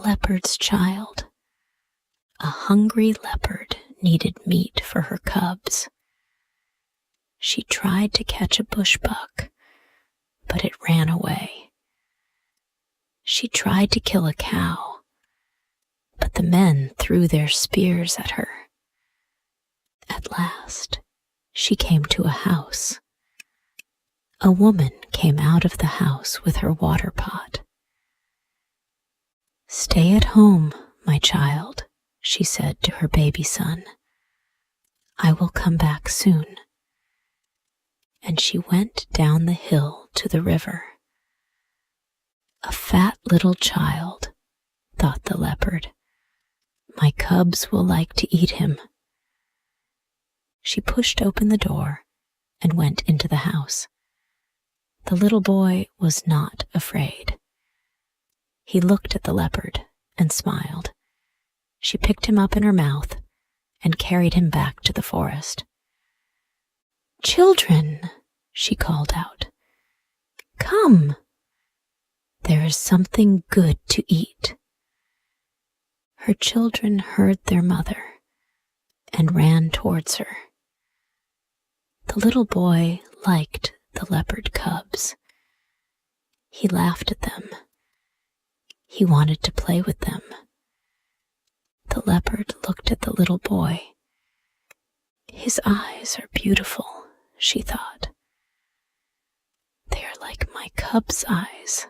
leopard's child. A hungry leopard needed meat for her cubs. She tried to catch a bushbuck, but it ran away. She tried to kill a cow, but the men threw their spears at her. At last, she came to a house. A woman came out of the house with her water pot. "Stay at home, my child," she said to her baby son. "I will come back soon." And she went down the hill to the river. "A fat little child," thought the leopard. "My cubs will like to eat him." She pushed open the door and went into the house. The little boy was not afraid. He looked at the leopard and smiled. She picked him up in her mouth and carried him back to the forest. "Children," she called out, "come. There is something good to eat." Her children heard their mother and ran towards her. The little boy liked the leopard cubs. He laughed at them. He wanted to play with them. The leopard looked at the little boy. "His eyes are beautiful," she thought. "They are like my cub's eyes.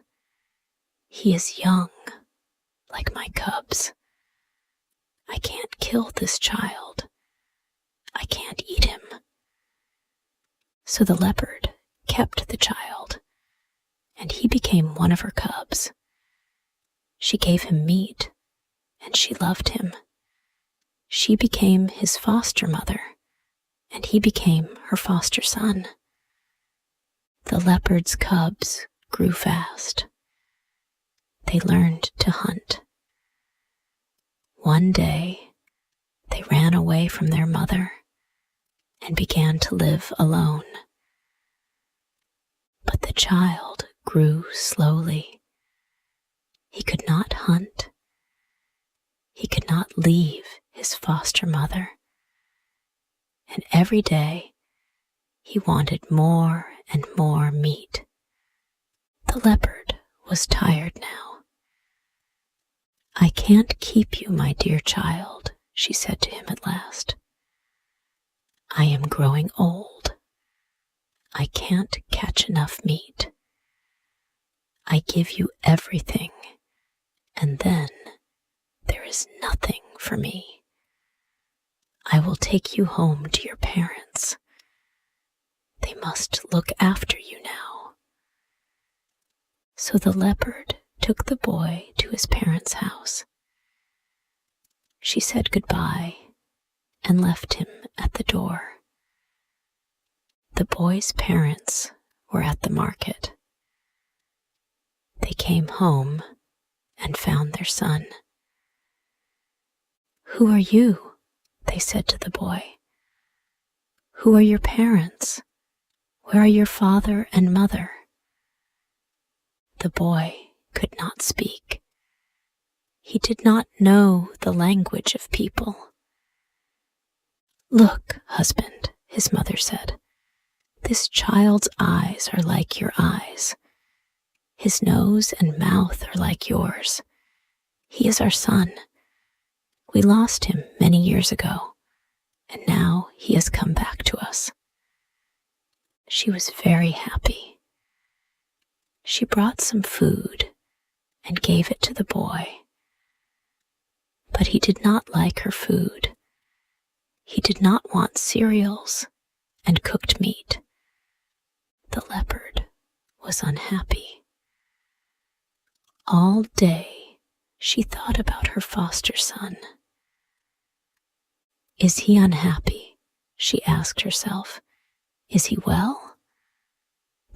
He is young, like my cubs. I can't kill this child. I can't eat him." So the leopard kept the child, and he became one of her cubs. She gave him meat, and she loved him. She became his foster mother, and he became her foster son. The leopard's cubs grew fast. They learned to hunt. One day, they ran away from their mother and began to live alone. But the child grew slowly. He could not hunt. He could not leave his foster mother. And every day, he wanted more and more meat. The leopard was tired now. "I can't keep you, my dear child," she said to him at last. "I am growing old. I can't catch enough meat. I give you everything, and then there is nothing for me. I will take you home to your parents. They must look after you now." So the leopard took the boy to his parents' house. She said goodbye and left him at the door. The boy's parents were at the market. They came home and found their son. "Who are you?" they said to the boy. "Who are your parents? Where are your father and mother?" The boy could not speak. He did not know the language of people. "Look, husband," his mother said, "this child's eyes are like your eyes. His nose and mouth are like yours. He is our son. We lost him many years ago, and now he has come back to us." She was very happy. She brought some food and gave it to the boy. But he did not like her food. He did not want cereals and cooked meat. The leopard was unhappy. All day she thought about her foster son. "Is he unhappy?" she asked herself. "Is he well?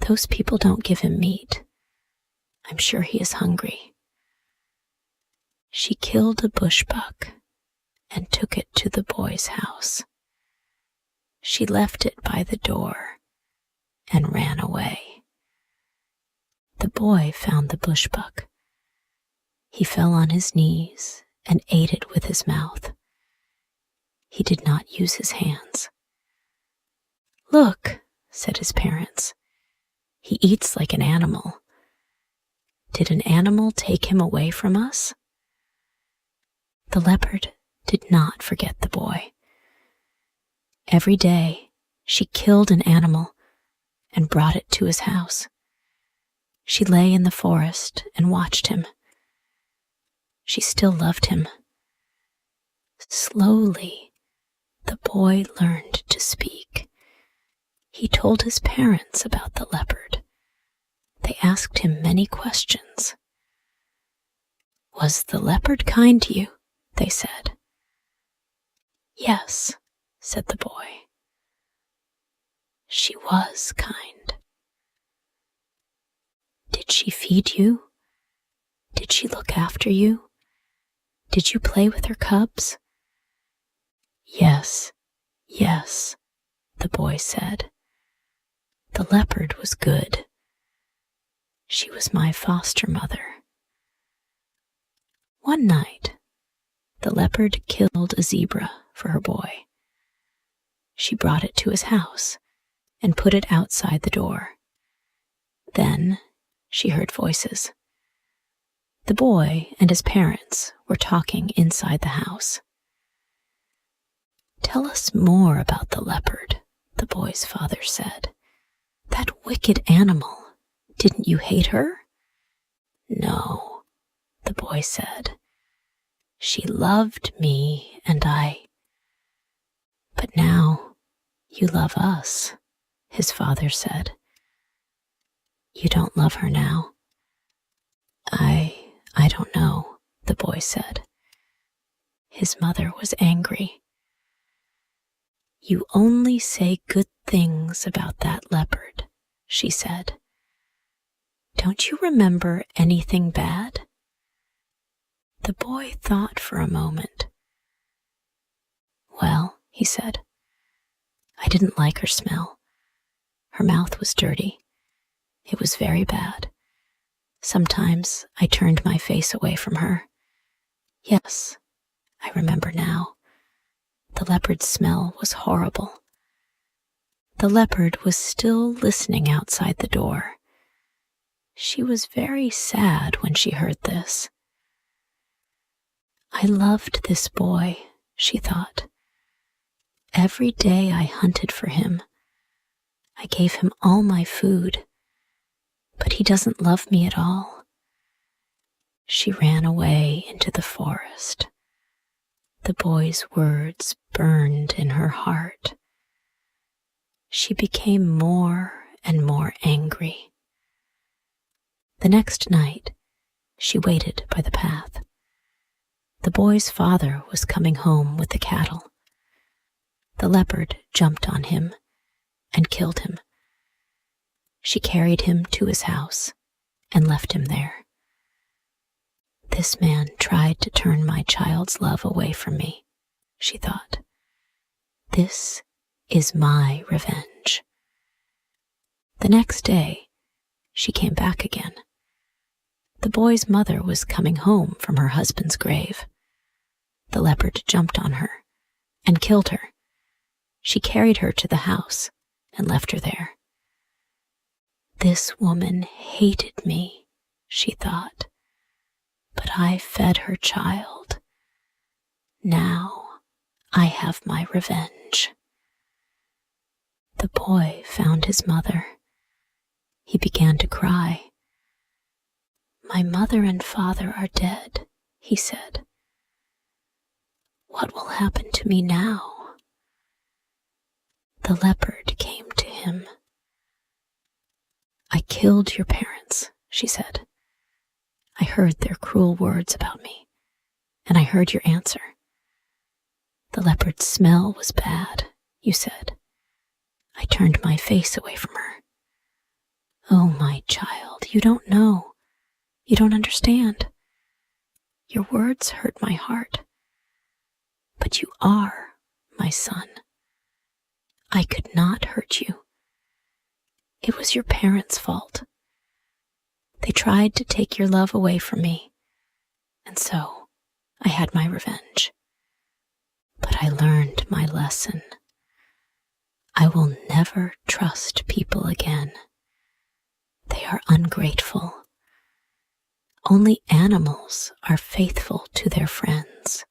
Those people don't give him meat. I'm sure he is hungry." She killed a bushbuck and took it to the boy's house. She left it by the door and ran away. The boy found the bushbuck. He fell on his knees and ate it with his mouth. He did not use his hands. "Look," said his parents, "he eats like an animal. Did an animal take him away from us?" The leopard did not forget the boy. Every day, she killed an animal and brought it to his house. She lay in the forest and watched him. She still loved him. Slowly, the boy learned to speak. He told his parents about the leopard. They asked him many questions. "Was the leopard kind to you?" they said. "Yes," said the boy. "She was kind." "Did she feed you? Did she look after you? Did you play with her cubs?" "Yes, yes," the boy said. "The leopard was good. She was my foster mother." One night, the leopard killed a zebra for her boy. She brought it to his house and put it outside the door. Then she heard voices. The boy and his parents were talking inside the house. "Tell us more about the leopard," the boy's father said. "That wicked animal. Didn't you hate her?" "No," the boy said. "She loved me and I." "But now you love us," his father said. "You don't love her now?" I don't know," the boy said. His mother was angry. "You only say good things about that leopard," she said. "Don't you remember anything bad?" The boy thought for a moment. "Well," he said, "I didn't like her smell. Her mouth was dirty. It was very bad. Sometimes I turned my face away from her. Yes, I remember now. The leopard's smell was horrible." The leopard was still listening outside the door. She was very sad when she heard this. "I loved this boy," she thought. "Every day I hunted for him. I gave him all my food, but he doesn't love me at all." She ran away into the forest. The boy's words burned in her heart. She became more and more angry. The next night, she waited by the path. The boy's father was coming home with the cattle. The leopard jumped on him and killed him. She carried him to his house and left him there. "This man tried to turn my child's love away from me," she thought. "This is my revenge." The next day, she came back again. The boy's mother was coming home from her husband's grave. The leopard jumped on her and killed her. She carried her to the house and left her there. "This woman hated me," she thought, "but I fed her child. Now I have my revenge." The boy found his mother. He began to cry. "My mother and father are dead," he said. "What will happen to me now?" The leopard came to him. "I killed your parents," she said. "I heard their cruel words about me, and I heard your answer. The leopard's smell was bad, you said. I turned my face away from her. Oh, my child, you don't know. You don't understand. Your words hurt my heart. But you are my son. I could not hurt you. It was your parents' fault. They tried to take your love away from me. And so I had my revenge. But I learned my lesson. I will never trust people again. They are ungrateful. Only animals are faithful to their friends.